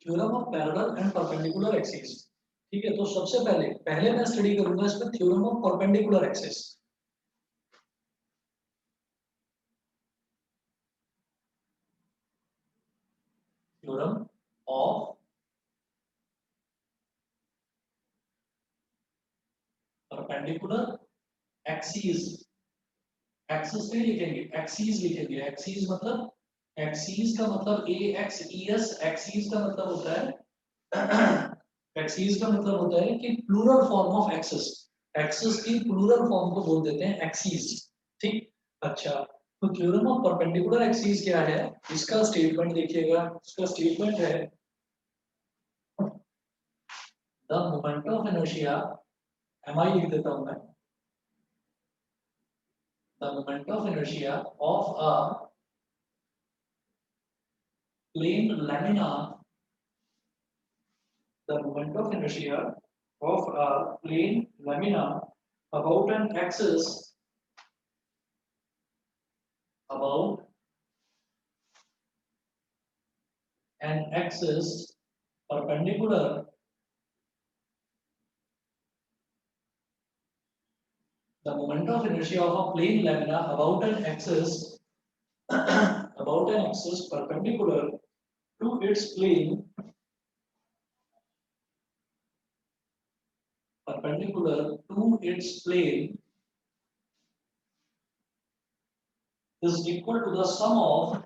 Theorem of parallel and perpendicular axis. ठीक है, तो सबसे पहले पहले मैं स्टडी करूंगा इसमें theorem of perpendicular axis. Theorem of perpendicular axis. Axis नहीं लिखेंगे, एक्सिस लिखेंगे। एक्सिस मतलब, एक्सिस का मतलब ए एक्स ई एस, एक्सिस का मतलब होता है एक्सिस का मतलब होता है कि plural form of axis. Axis की प्लूरल फॉर्म को बोल देते हैं एक्सिस। ठीक। अच्छा, तो थ्योरम ऑफ परपेंडिकुलर एक्सिस क्या है, इसका स्टेटमेंट देखिएगा। इसका स्टेटमेंट है the moment of inertia, M I लिख देता हूं मैं, the moment of inertia of a plane lamina, the moment of inertia of a plane lamina about an axis, about an axis perpendicular, the moment of inertia of a plane lamina about an axis about an axis perpendicular to its plane, perpendicular to its plane is equal to the sum of,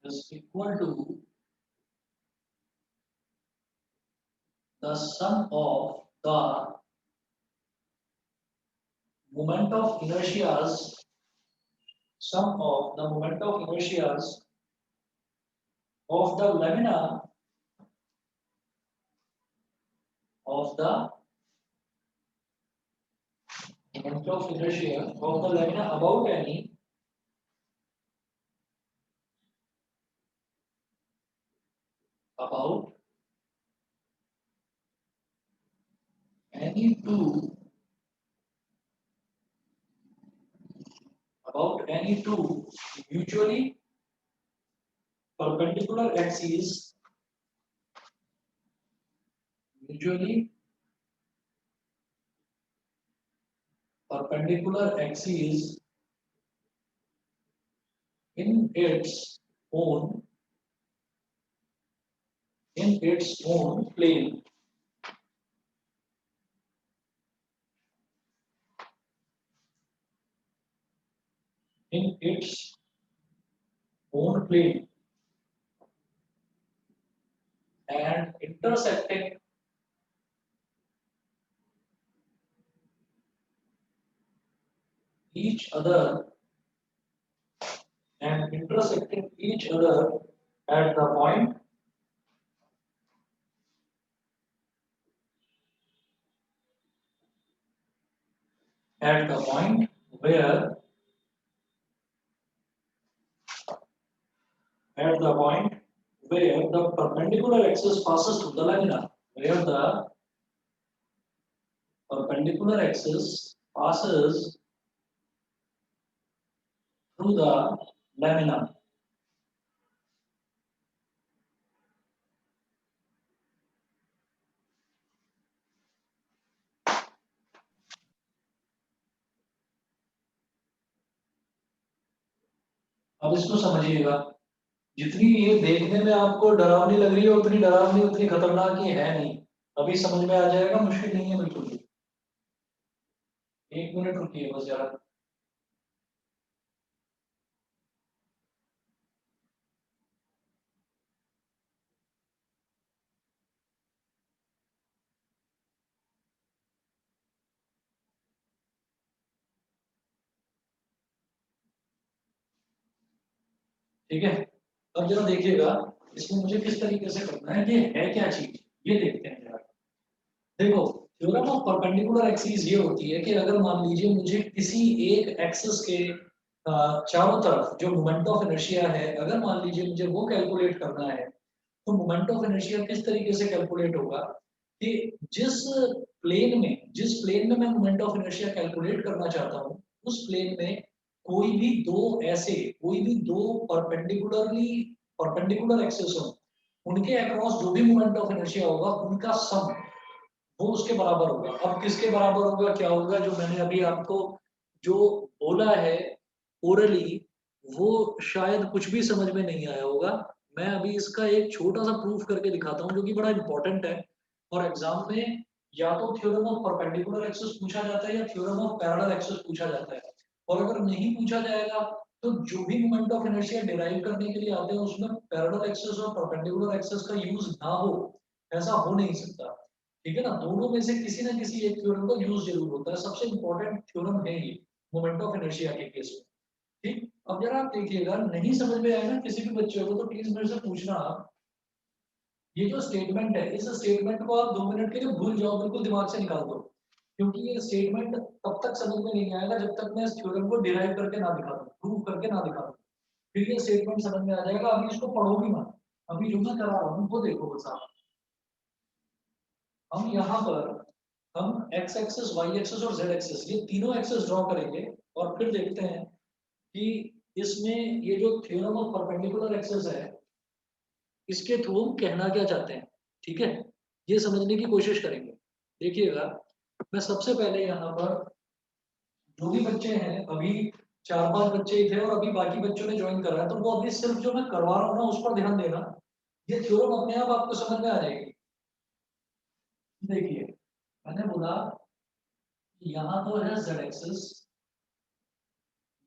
is equal to the sum of the moment of inertias, sum of the moment of inertias of the lamina, of the moment of inertia of the lamina about any, about any two, about any two mutually perpendicular axes, mutually perpendicular axes in its own, in its own plane, in its own plane, and intersecting each other, and intersecting each other at the point, at the point where, at the point where the perpendicular axis passes through the lamina, where the perpendicular axis passes through the lamina. अब इसको समझिएगा, जितनी ये देखने में आपको डरावनी लग रही है उतनी डरावनी, उतनी खतरनाक ये है नहीं। अभी समझ में आ जाएगा, मुश्किल नहीं है बिल्कुल भी। एक मिनट रुकिए बस जरा। ठीक है, अब जरा देखिएगा इसको मुझे किस तरीके से करना है, ये है क्या चीज, ये देखते हैं जरा। देखो, थ्योरम ऑफ परपेंडिकुलर एक्सिस ये होती है कि अगर मान लीजिए मुझे किसी एक एक्सिस के चारों तरफ जो मोमेंट ऑफ इनर्शिया है, अगर मान लीजिए मुझे वो कैलकुलेट करना है, तो मोमेंट ऑफ इनर्शिया किस तरीके से कैलकुलेट होगा कि जिस प्लेन में मैं मोमेंट ऑफ इनर्शिया कैलकुलेट करना चाहता हूँ, उस प्लेन में कोई भी दो ऐसे, कोई भी दो परपेंडिकुलरली परपेंडिकुलर एक्सिस हो, उनके अक्रॉस जो भी मोमेंट ऑफ इनर्शिया होगा उनका सम वो उसके बराबर होगा। अब किसके बराबर होगा, क्या होगा, जो मैंने अभी आपको जो बोला है ओरली, वो शायद कुछ भी समझ में नहीं आया होगा। मैं अभी इसका एक छोटा सा प्रूफ करके दिखाता हूँ जो कि बड़ा इंपॉर्टेंट है, और एग्जाम में या तो थ्योरम ऑफ परपेंडिकुलर एक्सिस पूछा जाता है या थ्योरम ऑफ पैरेलल एक्सिस पूछा जाता है। और अगर नहीं पूछा जाएगा तो जो भी मोमेंट ऑफ इनर्शिया डिराइव करने के लिए आते हैं उसमें पैरेलल एक्सिस और परपेंडिकुलर एक्सिस का यूज ना हो, ऐसा हो नहीं सकता। ठीक है ना, दोनों में से किसी ना किसी एक थ्योरम का यूज जरूर होता है। सबसे इंपॉर्टेंट थ्योरम है ये मोमेंट ऑफ इनर्शिया के केस में। ठीक, अब जरा आप देखिएगा, नहीं समझ में आएगा किसी भी बच्चे को तो प्लीज मेरे से पूछना आप। ये जो स्टेटमेंट है, इस स्टेटमेंट को आप 2 मिनट के लिए भूल जाओ, बिल्कुल दिमाग से निकाल दो, क्योंकि ये स्टेटमेंट तब तक समझ में नहीं आएगा जब तक मैं इस थ्योरम को डिराइव करके ना दिखा दूं, प्रूव करके ना दिखा दूं। फिर ये स्टेटमेंट समझ में आ जाएगा। अभी इसको पढ़ो भी मत, अभी जो मैं करा रहा हूँ वो देखो बस आप। हम यहाँ पर हम एक्स एक्सिस, वाई एक्सिस और जेड एक्सिस, ये तीनों एक्सिस ड्रॉ करेंगे और फिर देखते हैं कि इसमें ये जो थ्योरम ऑफ परपेंडिकुलर एक्सिस है इसके थ्रू हम कहना क्या चाहते हैं। ठीक है, ये समझने की कोशिश करेंगे। देखिएगा, मैं सबसे पहले यहाँ पर जो भी बच्चे हैं, अभी 4-5 बच्चे ही थे और अभी बाकी बच्चों ने ज्वाइन करा है, तो वो अभी सिर्फ जो मैं करवा रहा हूँ ना उस पर ध्यान देना। ये थ्योरम अपने आप आपको समझ में आ जाएगी। देखिए, मैंने बोला यहाँ तो है z एक्सिस,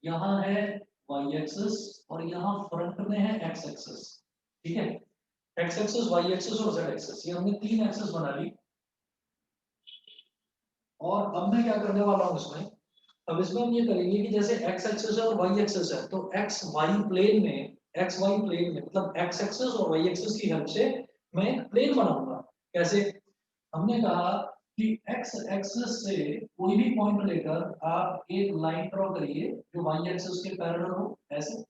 यहाँ है y एक्सिस और यहाँ फ्रंट में है x एक्सिस। ठीक है, x एक्सिस, y एक्सिस और z एक्सिस, ये हमने 3 एक्सिस बना ली। और अब मैं क्या करने वाला हूँ इसमें, अब इसमें हम ये करेंगे कि जैसे x एक्सिस है और y एक्सिस है, तो x y प्लेन में, x y प्लेन में मतलब x एक्सिस और y एक्सिस की हेल्प से मैं एक प्लेन बनाऊंगा। कैसे, हमने कहा कि x एक्सिस से कोई भी पॉइंट लेकर आप एक लाइन ड्रॉ करिए जो y एक्सिस के पैरेलल हो, ऐसे,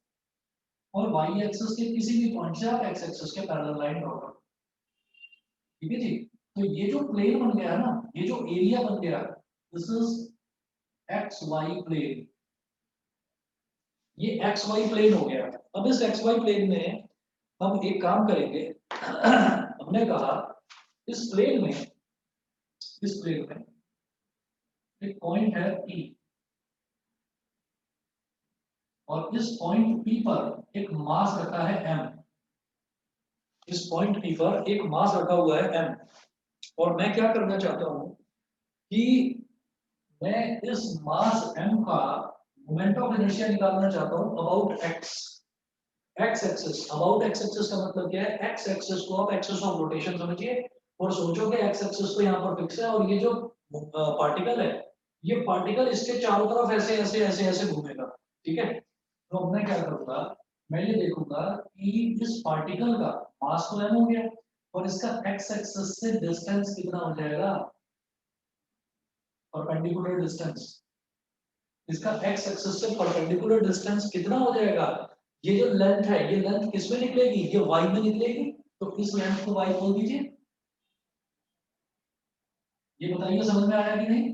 और y एक्सिस के किसी भी पॉइंट से आप x एक्सिस के पैरेलल लाइन ड्रॉ करो। ठीक है जी, तो ये जो प्लेन बन गया ना, ये जो एरिया बन गया, this is X Y plane, ये एक्स वाई प्लेन हो गया। अब इस एक्स वाई प्लेन में हम एक काम करेंगे हमने कहा इस प्लेन में, इस प्लेन में एक पॉइंट है P, और इस पॉइंट P पर एक मास रखा है M। इस पॉइंट P पर एक मास रखा हुआ है M, और मैं क्या करना चाहता हूं कि मैं इस मास M का मोमेंट ऑफ इनर्शिया निकालना चाहता हूं about x, x axis. About X axis का मतलब क्या है, एक्स एक्सिस को आप एक्सिस ऑफ रोटेशन समझिए और सोचो कि एक्स एक्सिस तो यहाँ पर फिक्स है और ये जो पार्टिकल है, ये पार्टिकल इसके चारों तरफ ऐसे ऐसे ऐसे ऐसे घूमेगा। ठीक है, तो अब मैं क्या करूंगा, मैं ये देखूंगा कि इस पार्टिकल का मास तो m हो गया और इसका एक्स एक्सिस से डिस्टेंस कितना हो जाएगा, परपेंडिकुलर डिस्टेंस। इसका एक्स एक्सिस से परपेंडिकुलर डिस्टेंस कितना हो जाएगा, ये जो लेंथ है ये लेंथ किस में निकलेगी, ये y में निकलेगी। तो इस लेंथ को y बोल दीजिए। ये बताइए समझ में आया कि नहीं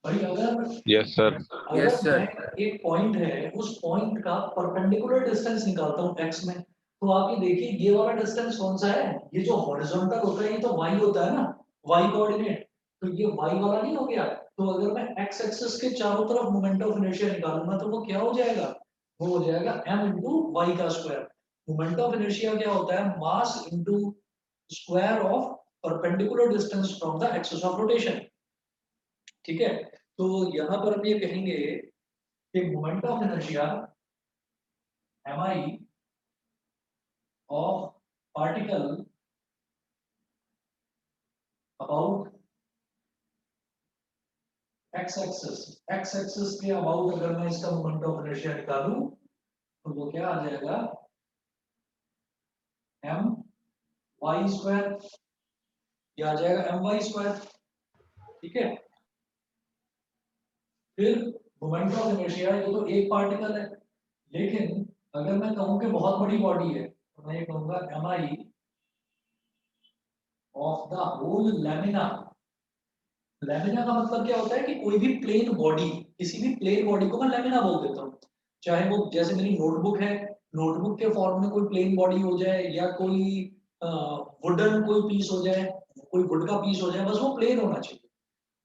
भाई। अगर यस सर। अगर मैं एक पॉइंट है उस पॉइंट का परपेंडिकुलर डिस्टेंस निकालता हूँ x में, तो आप ये देखिए ये वाला डिस्टेंस कौन सा है, ये जो हॉरिजॉन्टल होता है ये तो y होता है ना, y कोऑर्डिनेट, तो ये y वाला नहीं हो गया। तो अगर मैं x एक्सिस के चारों तरफ मोमेंट ऑफ इनर्शिया निकालूंगा तो वो क्या हो जाएगा, वो हो जाएगा m इंटू वाई का स्क्वायर। मोमेंट ऑफ इनर्शिया क्या होता है, mass into square of perpendicular distance from the axis of rotation. ठीक है, तो यहाँ पर हम ये कहेंगे कि moment of inertia mi of particle about x axis, x axis के अबाउट अगर मैं इसका मोमेंट ऑफ इनर्शिया निकालूं तो वो क्या आ जाएगा, m y स्क्वायर, ये आ जाएगा m y स्क्वायर। ठीक है, फिर मोमेंट ऑफ इनर्शिया ये तो एक पार्टिकल है, लेकिन अगर मैं कहूं कि बहुत बड़ी बॉडी है तो मैं ये कहूंगा mi of the whole lamina. Lamina का मतलब क्या होता है कि कोई भी प्लेन बॉडी, किसी भी प्लेन बॉडी को मैं लैमिना बोल देता हूँ। चाहे वो जैसे मेरी नोटबुक है, नोटबुक के फॉर्म में कोई प्लेन बॉडी हो जाए या कोई वुडन कोई पीस हो जाए, कोई वुड का पीस हो जाए, बस वो प्लेन होना चाहिए।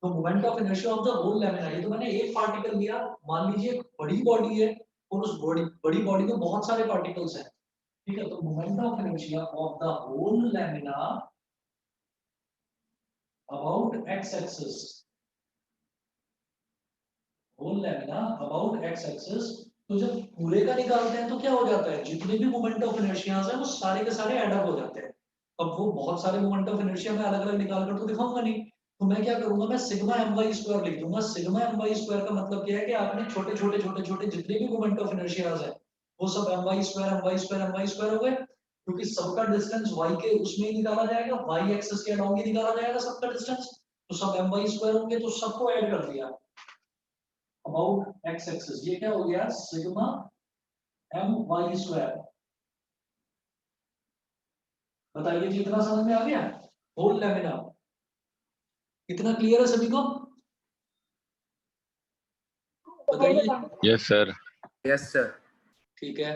तो moment of inertia of the whole lamina, ये तो मैंने एक पार्टिकल लिया, मान लीजिए एक बड़ी बॉडी है और उस बड़ी बॉडी में बहुत सारे पार्टिकल्स हैं, ठीक है, तो moment of inertia of the whole lamina about X axis, whole lamina about X axis. तो जब पूरे का निकालते हैं तो क्या हो जाता है, जितने भी मोमेंट ऑफ इनर्शियाज हैं वो सारे के सारे ऐड अप हो जाते हैं। अब वो बहुत सारे मोमेंट ऑफ इनर्शिया मैं अलग अलग निकाल कर तो दिखाऊंगा नहीं, तो मैं क्या करूंगा, मैं सिग्मा एम वाई स्क्वायर लिख दूंगा। सिग्मा एम वाई स्क्वायर का मतलब क्या है कि आपने छोटे छोटे छोटे छोटे जितने भी मोमेंट ऑफ इनर्शियाज है वो सब M Y square M Y square M Y square हो गए, क्योंकि सबका डिस्टेंस वाई के उसमें ही निकाला जाएगा, वाई एक्सिस के अलाउंग ही निकाला जाएगा सबका डिस्टेंस, तो सब एम वाई स्क्वायर होंगे, तो सबको ऐड कर दिया अबाउट एक्स एक्सिस। ये क्या हो गया, सिग्मा एम वाई स्क्वायर। बताइए जी, इतना समझ में आ गया, होल लैमिना, इतना क्लियर है सभी को? बताइए। Yes sir. Yes sir. ठीक है,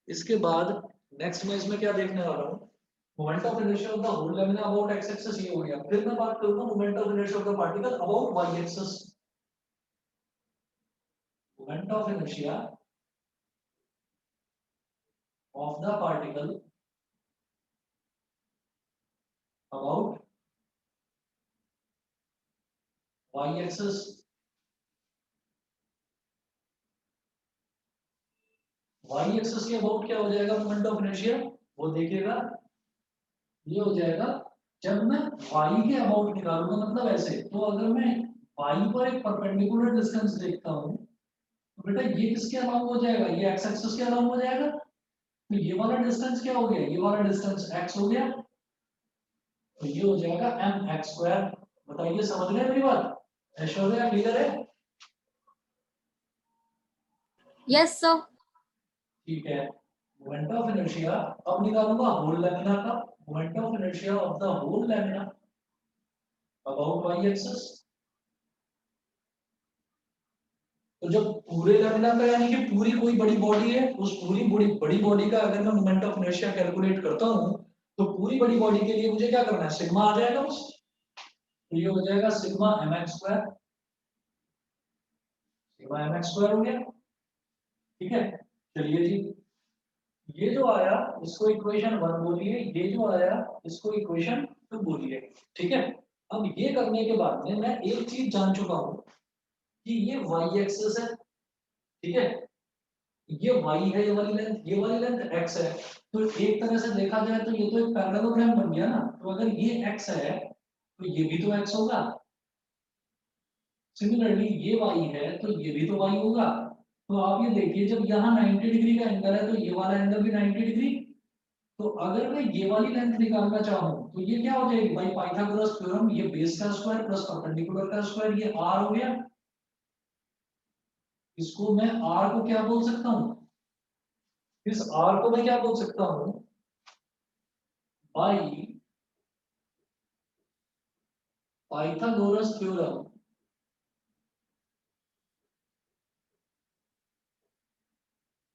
इसके बाद नेक्स्ट में इसमें क्या देखने वाला हूँ, moment of inertia of the whole lamina about X axis, ये हो गया। फिर मैं बात करूंगा moment of inertia of the particle about Y axis. Moment of inertia of the particle about Y axis. Y axis के अबाउट क्या हो जाएगा मोमेंट ऑफ इनर्शिया, वो देखिएगा, ये हो जाएगा जब मैं y के अबाउट निकालूंगा, मतलब ऐसे, तो अगर मैं y पर एक परपेंडिकुलर डिस्टेंस देखता हूँ तो बेटा ये किसके अलाउंग हो जाएगा, ये x एक्सिस के अलाउंग हो जाएगा। तो ये वाला डिस्टेंस क्या हो गया, ये वाला डिस्टेंस x हो गया, तो ये हो जाएगा एम एक्स स्क्वायर। बताइए समझ रहे हैं मेरी बात, ऐश्वर्या क्लियर है? Yes sir. ठीक है, मोमेंट ऑफ इनर्शिया अब निकालूंगा होल लैमिना का, moment of inertia of the whole lamina about y axis. तो जब पूरे लैमिना का यानी कि पूरी कोई बड़ी बॉडी है, उस पूरी बड़ी बॉडी का अगर मैं मोमेंट ऑफ इनर्शिया कैलकुलेट करता हूं तो पूरी बड़ी बॉडी के लिए मुझे क्या करना है, सिग्मा आ जाएगा बस, तो ये हो जाएगा sigma M X square, sigma M X square हो गया। ठीक है, चलिए जी, ये जो आया इसको इक्वेशन 1 बोलिए, ये जो आया इसको इक्वेशन 2 बोलिए। ठीक है, अब ये करने के बाद में मैं एक चीज जान चुका हूं कि ये y एक्सिस है, ठीक है, ये y है, ये वाली लेंथ x है, तो एक तरह से देखा जाए तो ये तो एक पैरेललोग्राम बन गया ना, तो अगर ये x है तो ये भी तो x होगा, सिमिलरली ये y है तो ये भी तो y होगा। तो आप ये देखिए, जब यहाँ 90 डिग्री का एंगल है तो ये वाला एंगल भी 90 डिग्री। तो अगर मैं ये वाली लेंथ निकालना चाहूँ तो ये क्या हो जाएगी, बाई पाइथागोरस थ्योरम, ये बेस का स्क्वायर प्लस परपेंडिकुलर का स्क्वायर, ये r हो गया। इसको मैं r को क्या बोल सकता हूँ, इस r को मैं क्या बोल सकता हूँ, by Pythagoras theorem,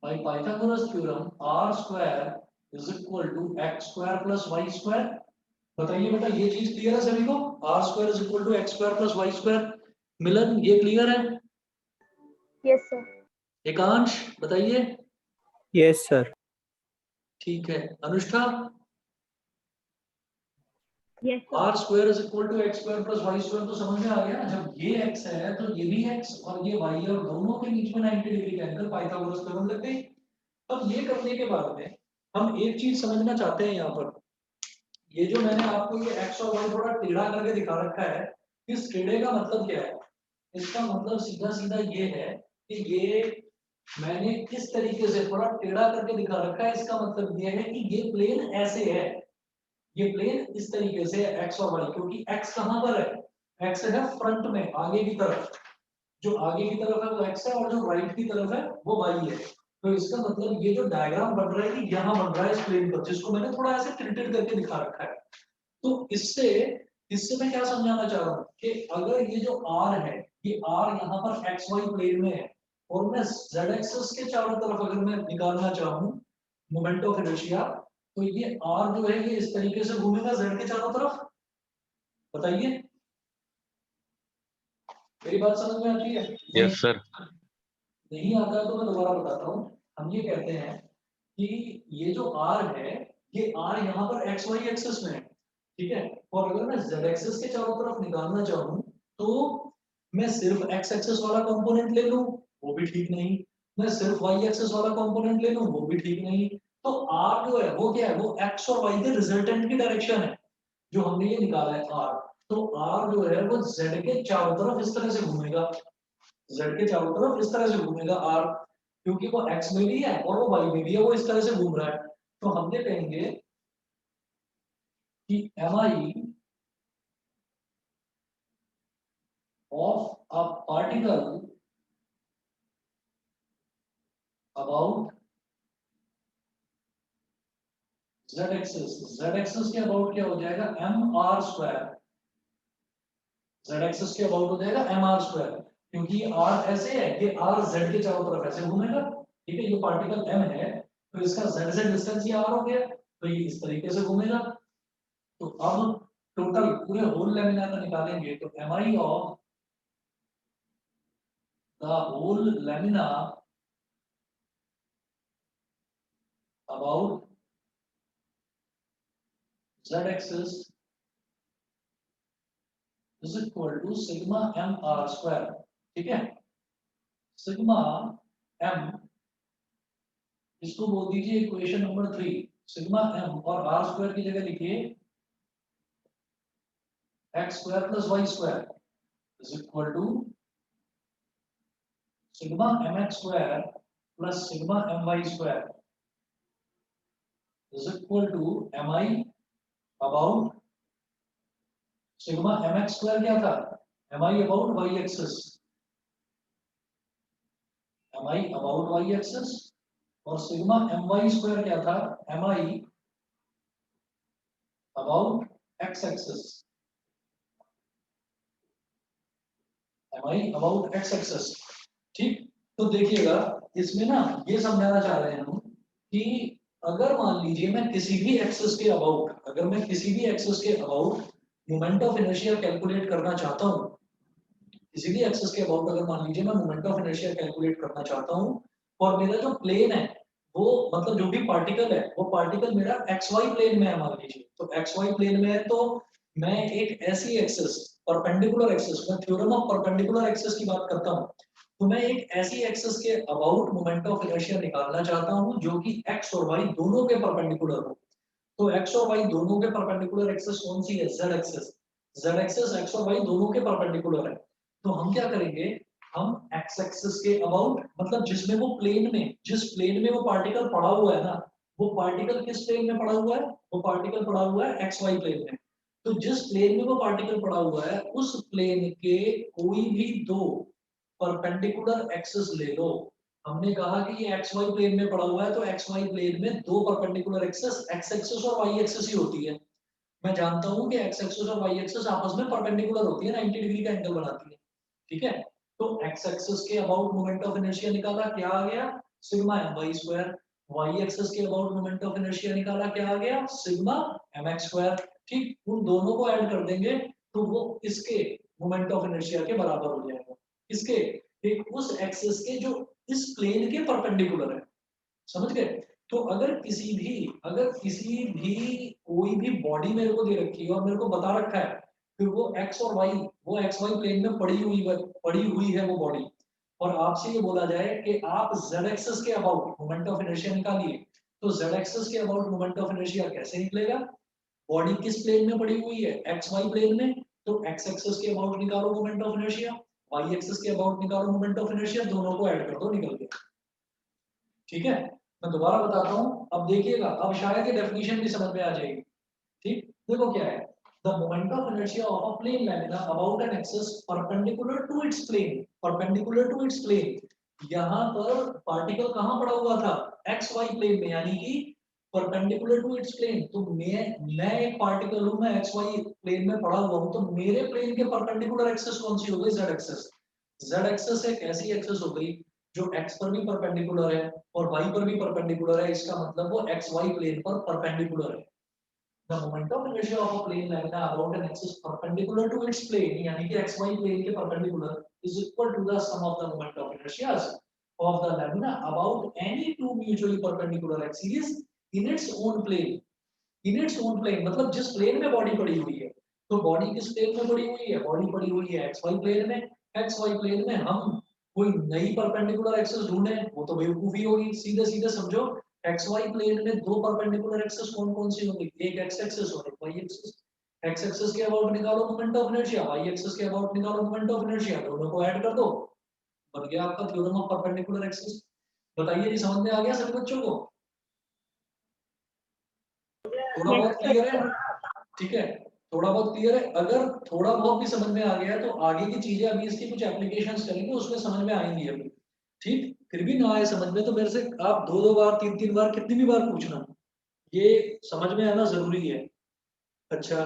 by Pythagoras theorem r square is equal to x square plus y square. बताइए बेटा, ये चीज क्लियर है सभी को, r square is equal to x square plus y square. Milan, ये क्लियर है? Yes sir. एकांश बताइए। Yes sir. ठीक है, Anushtha, yes sir. R square is equal to X square plus Y square, तो समझ में आ गया, जब ये x है तो ये भी x और ये y है, और दोनों के बीच में 90 डिग्री का एंगल, पाइथागोरस थ्योरम लग गई। अब ये करने के बाद में हम एक चीज समझना चाहते हैं यहाँ पर, ये जो मैंने आपको ये x और y थोड़ा टेढ़ा करके दिखा रखा है, इस टेढ़े का मतलब क्या है, इसका मतलब सीधा सीधा ये है कि ये मैंने किस तरीके से थोड़ा टेढ़ा करके दिखा रखा है, इसका मतलब ये है कि ये प्लेन ऐसे है, ये प्लेन इस तरीके से है x और y, क्योंकि x कहां पर है, x है फ्रंट में आगे की तरफ, जो आगे की तरफ है वो x है और जो राइट की तरफ है वो y है। तो इसका मतलब ये जो डायग्राम बन रहा है कि यहाँ बन रहा है इस प्लेन पर, जिसको मैंने थोड़ा ऐसे टिल्टेड करके दिखा रखा है। तो इससे इससे मैं क्या समझाना चाह रहा हूँ कि अगर ये जो r है, ये r यहाँ पर xy प्लेन में है, और मैं z एक्सिस के चारों तरफ अगर मैं निकालना चाहूँ मोमेंट ऑफ इनर्शिया, तो ये r जो है ये इस तरीके से घूमेगा z के चारों तरफ। बताइए, मेरी बात समझ में आती है? Yes sir. नहीं आता है तो मैं दोबारा बताता हूँ। हम ये कहते हैं कि ये जो r है, ये r यहाँ पर एक्स वाई एक्सिस में है, ठीक है। और अगर मैं z एक्सिस के चारों तरफ निकालना चाहूँ तो मैं सिर्फ x एक्सिस वाला कंपोनेंट ले लूँ, वो भी ठीक नहीं। मैं सिर्फ y एक्सिस वाला कंपोनेंट ले लूँ, वो भी ठीक नहीं। तो r जो है वो क्या है, वो x और y के रिजल्टेंट की डायरेक्शन है जो हमने ये निकाला है r। तो r जो है वो z के चारों तरफ इस तरह से घूमेगा, z के चारों तरफ इस तरह से घूमेगा r, क्योंकि वो x में भी है और वो y में भी है, वो इस तरह से घूम रहा है। तो हमने कहेंगे कि mi of a particle about z axis के अबाउट क्या हो जाएगा, mr स्क्वायर। z एक्सिस के अबाउट हो जाएगा mr स्क्वायर, क्योंकि ये r ऐसे है, ये r z के चारों तरफ ऐसे घूमेगा, ठीक है। ये पार्टिकल m है तो इसका z से डिस्टेंस ये r हो गया, तो ये इस तरीके से घूमेगा। तो अब टोटल पूरे होल लेमिना का निकालेंगे तो mi of the whole lamina about z axis is equal to sigma M R square, ठीक है। सिग्मा एम, इसको बोल दीजिए इक्वेशन नंबर 3। सिग्मा एम और आर स्क्वायर की जगह लिखिए X square plus Y square is equal to sigma M X square plus sigma M Y square is equal to M I about sigma M X square क्या था, M I about Y axis, M I about Y axis, और sigma M Y square क्या था, M I about X axis, M I about X axis, ठीक। तो देखिएगा इसमें ना ये समझाना चाह रहे हैं हम कि अगर मान लीजिए मैं किसी भी एक्सिस के अबाउट, अगर मैं किसी भी एक्सिस के about moment of inertia calculate करना चाहता हूँ, किसी भी एक्सिस के अबाउट अगर मान लीजिए मैं मोमेंट ऑफ इनर्शिया कैलकुलेट करना चाहता हूँ, और मेरा जो प्लेन है वो मतलब जो भी पार्टिकल है वो पार्टिकल मेरा एक्स वाई प्लेन में है मान लीजिए, तो एक्स वाई प्लेन में है तो मैं एक ऐसी एक्सिस परपेंडिकुलर एक्सिस, मैं थ्योरम ऑफ परपेंडिकुलर एक्सिस की बात करता हूँ, तो मैं एक ऐसी एक्सिस के अबाउट मोमेंट ऑफ इनर्शिया निकालना चाहता हूँ जो कि एक्स और वाई दोनों के परपेंडिकुलर हो। तो एक्स और वाई दोनों के परपेंडिकुलर एक्सिस कौन सी है, Z axis. Z axis x और वाई दोनों के परपेंडिकुलर है। तो हम क्या करेंगे, हम एक्स एक्सिस के अबाउट मतलब जिसमें वो प्लेन में, जिस प्लेन में वो पार्टिकल पड़ा हुआ है ना, वो पार्टिकल किस प्लेन में पड़ा हुआ है, वो पार्टिकल पड़ा हुआ है एक्स वाई प्लेन में। तो जिस प्लेन में वो पार्टिकल पड़ा हुआ है उस प्लेन के कोई भी दो परपेंडिकुलर एक्सिस ले लो। हमने कहा कि ये एक्स वाई प्लेन में पड़ा हुआ है तो एक्स वाई प्लेन में दो परपेंडिकुलर एक्सिस एक्स एक्सिस और वाई एक्सिस ही होती है। मैं जानता हूं कि एक्स एक्सिस और वाई एक्सिस आपस में परपेंडिकुलर होती है, 90 डिग्री का एंगल बनाती है, ठीक है। तो एक्स एक्सिस के अबाउट मोमेंट ऑफ इनर्शिया निकाला, क्या आ गया, sigma M Y square. Y axis के अबाउट मोमेंट ऑफ इनर्शिया निकाला, क्या आ गया, सिग्मा एम एक्स स्क्वायर। ठीक, उन दोनों को ऐड कर देंगे तो वो इसके मोमेंट ऑफ इनर्शिया के बराबर हो जाएगा। इसके, एक उस एक्सिस के जो इस प्लेन के परपेंडिकुलर है, समझ गए। तो अगर किसी भी कोई भी बॉडी मेरे को दे रखी है और मेरे को बता रखा है कि वो एक्स और वाई, वो एक्स वाई प्लेन में पड़ी हुई है वो बॉडी, और आपसे ये बोला जाए कि आप जेड एक्सिस के अबाउट मोमेंट ऑफ इनर्शिया निकालिए, तो जेड एक्सिस के अबाउट मोमेंट ऑफ इनर्शिया कैसे निकलेगा, बॉडी किस प्लेन में पड़ी हुई है, एक्स वाई प्लेन में, तो एक्स एक्सिस के अबाउट निकालो moment of inertia, Y axis के अबाउट निकालो मोमेंट ऑफ इनर्शिया, दोनों को ऐड कर दो, निकल गया, ठीक है। मैं दोबारा बताता हूँ, अब देखिएगा, अब शायद ये डेफिनेशन भी समझ में आ जाएगी। ठीक, देखो क्या है, the moment of inertia of a plane lamina about an axis perpendicular to its plane, perpendicular to its plane. यहाँ पर पार्टिकल कहाँ पड़ा हुआ था, एक्स वाई प्लेन में, यानी कि परपेंडिकुलर टू इट्स प्लेन। तो मैं एक पार्टिकल हूँ, मैं एक्स वाई प्लेन में पड़ा हुआ हूँ, तो मेरे प्लेन के परपेंडिकुलर एक्सिस कौन सी हो गई, जेड एक्सिस। जेड एक्सिस एक ऐसी एक्सिस हो गई जो x पर भी परपेंडिकुलर है और y पर भी परपेंडिकुलर है, इसका मतलब वो xy प्लेन पर परपेंडिकुलर है। The moment of inertia of a plane lambda about an axis perpendicular to its plane, यानी कि xy plane के perpendicular is equal to the sum of the moment of inertias of the lambda about any two mutually perpendicular axes in its own plane. In its own plane मतलब जिस plane में body पड़ी हुई है, तो body किस plane में पड़ी हुई है? बॉडी पड़ी हुई है xy प्लेन में। xy प्लेन में हम कोई नई परपेंडिकुलर एक्सिस ढूंढे, वो तो बेवकूफी होगी। सीधे सीधे समझो, xy प्लेन में दो परपेंडिकुलर एक्सिस कौन कौन सी होंगी? एक x एक्सिस और एक y एक्सिस। x एक्सिस के अबाउट निकालो moment of inertia, y axis के अबाउट निकालो मोमेंट ऑफ इनर्शिया, दोनों को ऐड कर दो, बन गया आपका थ्योरम ऑफ परपेंडिकुलर एक्सिस। बताइए, ये समझ में आ गया सभी बच्चों को? थोड़ा बहुत क्लियर है? ठीक है, थोड़ा बहुत क्लियर है। अगर थोड़ा बहुत भी समझ में आ गया है तो आगे की चीजें अभी इसकी कुछ एप्लीकेशंस करेंगे, उसमें समझ में आएंगी अभी। ठीक, फिर भी ना आए समझ में तो मेरे से आप दो दो बार तीन तीन बार कितनी भी बार पूछना, ये समझ में आना जरूरी है। अच्छा,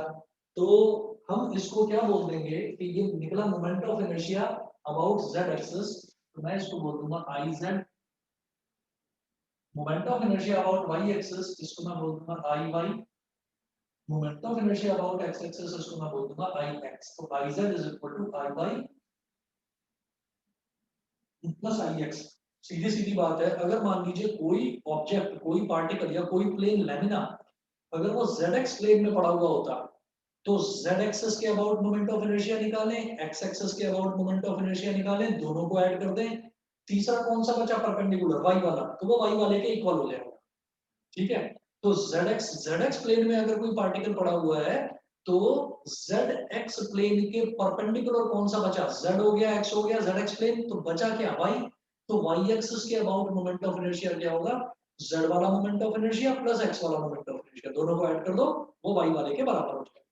तो हम इसको क्या बोल देंगे कि ये निकला moment of inertia about z axis, तो मैं इसको बोल दूंगा I Z. Moment of inertia about y axis, इसको मैं बोल दूंगा I Y. Moment of inertia about x axis, इसको मैं बोल दूंगा आई एक्स। तो I Z is equal to I Y plus I X. सीधी सीधी बात है, अगर मान लीजिए कोई ऑब्जेक्ट, कोई पार्टिकल या कोई प्लेन लेमिना अगर वो ZX प्लेन में पड़ा हुआ होता, तो Z एक्सिस के अबाउट मोमेंट ऑफ इनर्शिया निकालें, X एक्सिस के अबाउट मोमेंट ऑफ इनर्शिया निकालें, दोनों को ऐड कर दें, तीसरा कौन सा बचा परपेंडिकुलर? Y वाला, तो वो Y वाले के इक्वल हो जाएगा। ठीक है, तो ZX प्लेन में अगर कोई पार्टिकल पड़ा हुआ है, तो ZX प्लेन के परपेंडिकुलर कौन सा बचा? Z हो गया, X हो गया, ZX प्लेन, तो बचा क्या? Y। तो Y एक्सिस के अबाउट मोमेंट ऑफ इनर्शिया क्या होगा? Z वाला moment of inertia plus X वाला मोमेंट ऑफ इनर्शिया, दोनों को ऐड कर दो, वो Y वाले के बराबर हो जाएगा।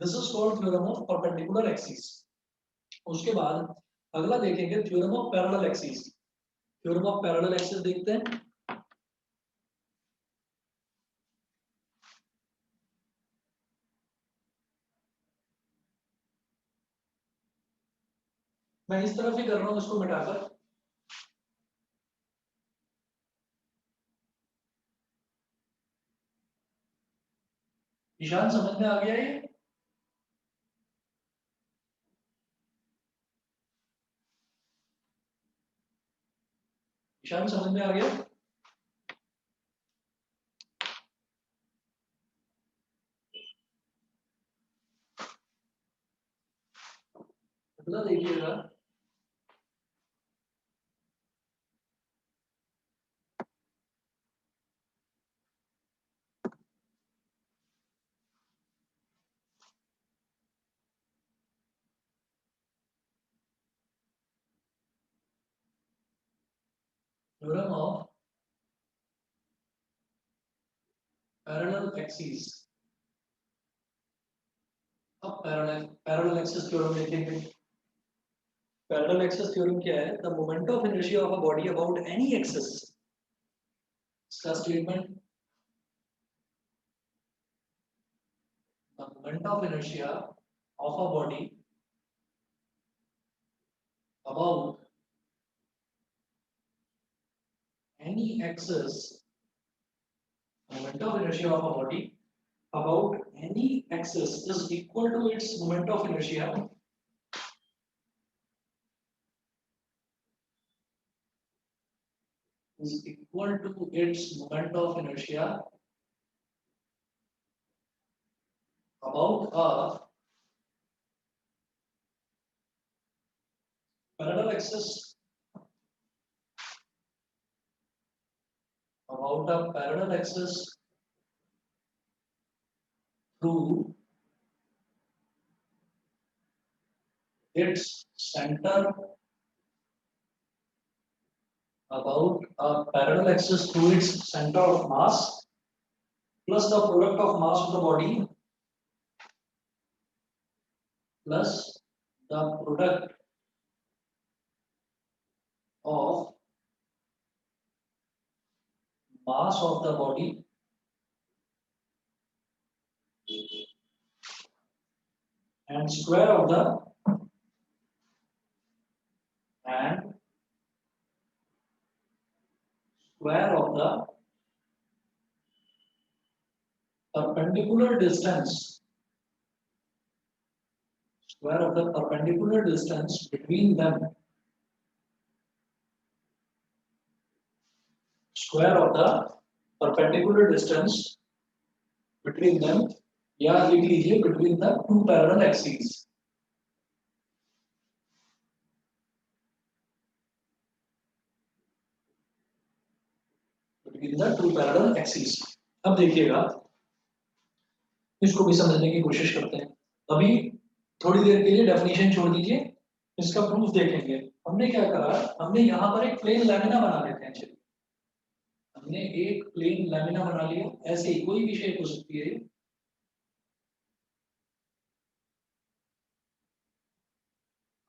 This is called theorem of perpendicular axis. उसके बाद अगला देखेंगे theorem of parallel axis. Theorem of parallel axis देखते हैं। मैं इस तरफ ही कर रहा हूं इसको मिटाकर। ईशान समझ में आ गया ये? ईशान समझ में आ गया? अगला देखिएगा, थ्योरम ऑफ पैरेलल एक्सिस। अब पैरेलल एक्सिस थ्योरम देखेंगे। पैरेलल एक्सिस थ्योरम क्या है? The moment of inertia of a body about any axis. इसका statement, the moment of inertia of a body about any axis, moment of inertia of a body about any axis is equal to its moment of inertia about a parallel axis, about a parallel axis through its center, about a parallel axis through its center of mass plus the product of mass of the body plus the product of mass of the body and square of the and square of the perpendicular distance, square of the perpendicular distance between them, square of the perpendicular distance between them, या लिख लीजिए between the two parallel axes, between the two parallel axes। अब देखिएगा, इसको भी समझने की कोशिश करते हैं। अभी थोड़ी देर के लिए डेफिनेशन छोड़ दीजिए, इसका प्रूफ देखेंगे। हमने क्या करा, हमने यहाँ पर एक प्लेन लैमिना बना लेते हैं। चलिए, हमने एक प्लेन लैमिना बना लिया, ऐसे ही कोई भी शेप हो सकती है।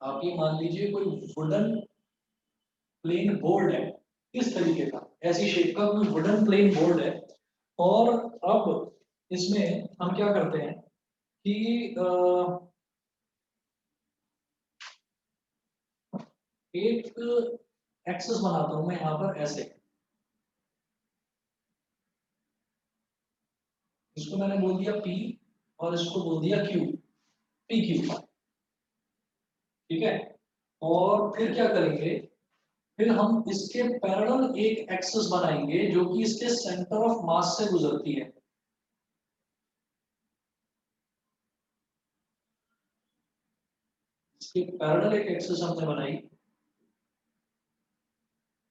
आप ये मान लीजिए कोई वुडन प्लेन बोर्ड है, इस तरीके का, ऐसी शेप का कोई वुडन प्लेन बोर्ड है। और अब इसमें हम क्या करते हैं कि एक एक्सेस बनाता हूं मैं यहाँ पर ऐसे, इसको मैंने बोल दिया P और इसको बोल दिया Q, PQ, ठीक है। और फिर क्या करेंगे, फिर हम इसके पैरेलल एक एक्सेस बनाएंगे जो कि इसके सेंटर ऑफ मास से गुजरती है। इसके पैरेलल एक एक्सेस हमने बनाई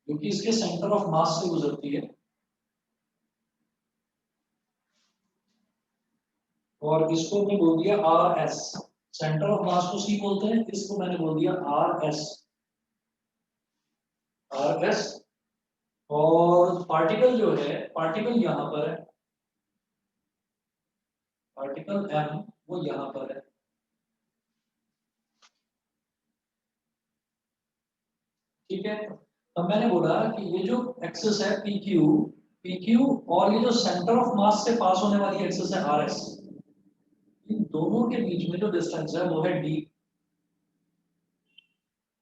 जो कि इसके सेंटर ऑफ मास से गुजरती है, और इसको मैं बोल दिया आर एस। सेंटर ऑफ मास को सी बोलते हैं, इसको मैंने बोल दिया आर एस, आर एस। और पार्टिकल जो है, पार्टिकल यहाँ पर है, पार्टिकल एम वो यहाँ पर है, ठीक है। अब मैंने बोला कि ये जो एक्सेस है पी क्यू, पी क्यू, और ये जो सेंटर ऑफ मास से पास होने वाली एक्सेस है आर एस, इन दोनों के बीच में जो डिस्टेंस है वो है डी,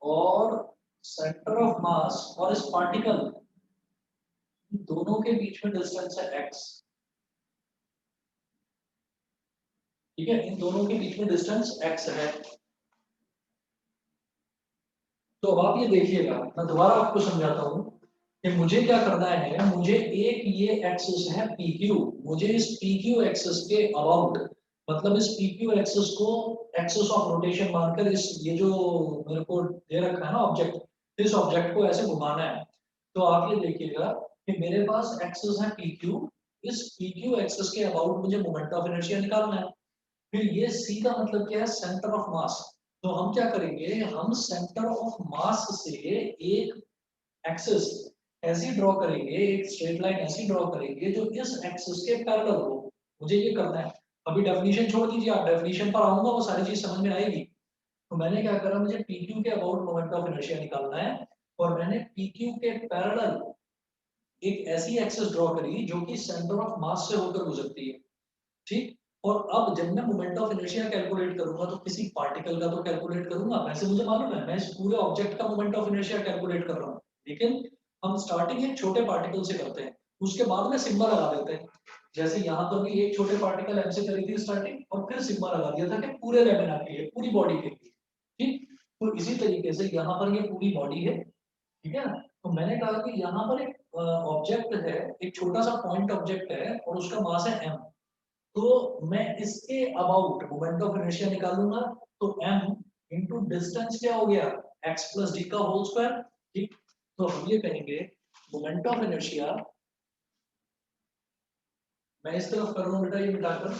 और सेंटर ऑफ मास और इस पार्टिकल, दोनों के बीच में डिस्टेंस है x, ठीक है। इन दोनों के बीच में डिस्टेंस x है। तो अब आप ये देखिएगा, मैं दोबारा आपको समझाता हूँ कि मुझे क्या करना है। मुझे एक ये एक्सिस है PQ, मुझे इस PQ एक्सिस के अबाउट, मतलब इस PQ एक्सिस को एक्सिस ऑफ रोटेशन मानकर इस ये जो मेरे को दे रखा है ना ऑब्जेक्ट, इस ऑब्जेक्ट को ऐसे घुमाना है। तो आप ये देखिएगा कि मेरे पास एक्सिस है PQ, इस PQ एक्सिस के अबाउट मुझे मोमेंट ऑफ इनर्शिया निकालना है। फिर ये C का मतलब क्या है, सेंटर ऑफ मास। तो हम क्या करेंगे, हम सेंटर ऑफ मास से एक एक्सिस ऐसी ड्रॉ करेंगे, एक स्ट्रेट लाइन ऐसी ड्रॉ करेंगे जो इस एक्सिस के पैरेलल हो। मुझे ये करना है। अभी डेफिनेशन छोड़ दीजिए, आप डेफिनेशन पर आऊंगा, वो सारी चीज समझ में आएगी। तो मैंने क्या करा, मुझे PQ के अबाउट मोमेंट ऑफ इनर्शिया निकालना है, और मैंने PQ के पैरेलल एक ऐसी एक्सिस ड्रॉ करी जो कि सेंटर ऑफ मास से होकर गुजरती है, ठीक। और अब जब मैं मोमेंट ऑफ इनर्शिया कैलकुलेट करूंगा तो किसी पार्टिकल का तो कैलकुलेट करूंगा, वैसे मुझे मालूम है मैं इस पूरे ऑब्जेक्ट का मोमेंट ऑफ इनर्शिया कैलकुलेट कर रहा हूँ, लेकिन हम स्टार्टिंग एक छोटे पार्टिकल से करते हैं, उसके बाद में सिग्मा लगा देते हैं। जैसे यहाँ पर भी एक छोटे पार्टिकल एम से करी थी स्टार्टिंग, और फिर सिग्मा लगा दिया था कि पूरे लेमिना के लिए, पूरी बॉडी के लिए, ठीक। तो इसी तरीके से यहाँ पर ये पूरी बॉडी है, ठीक है ना। तो मैंने कहा कि यहाँ पर एक ऑब्जेक्ट है, एक छोटा सा पॉइंट ऑब्जेक्ट है, और उसका मास है m। तो मैं इसके अबाउट मोमेंट ऑफ इनर्शिया निकालूंगा। तो m इंटू डिस्टेंस क्या हो गया, x प्लस डी का होल स्क्वायर, ठीक। तो हम ये कहेंगे मोमेंट ऑफ इनर्शिया, मैं इस तरफ कर रहा हूँ बेटा ये मिटाकर,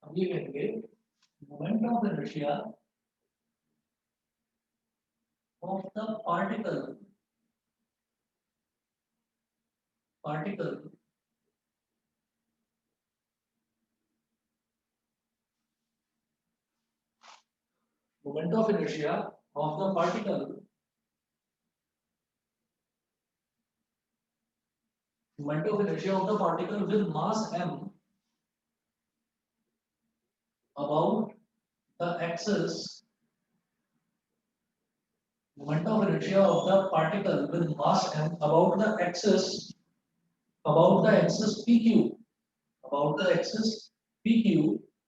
हम ये कहेंगे moment of inertia of the particle, particle moment of inertia of the particle moment of inertia of the particle with mass m about the axis, moment of inertia of the particle with mass m about the axis pq, about the axis pq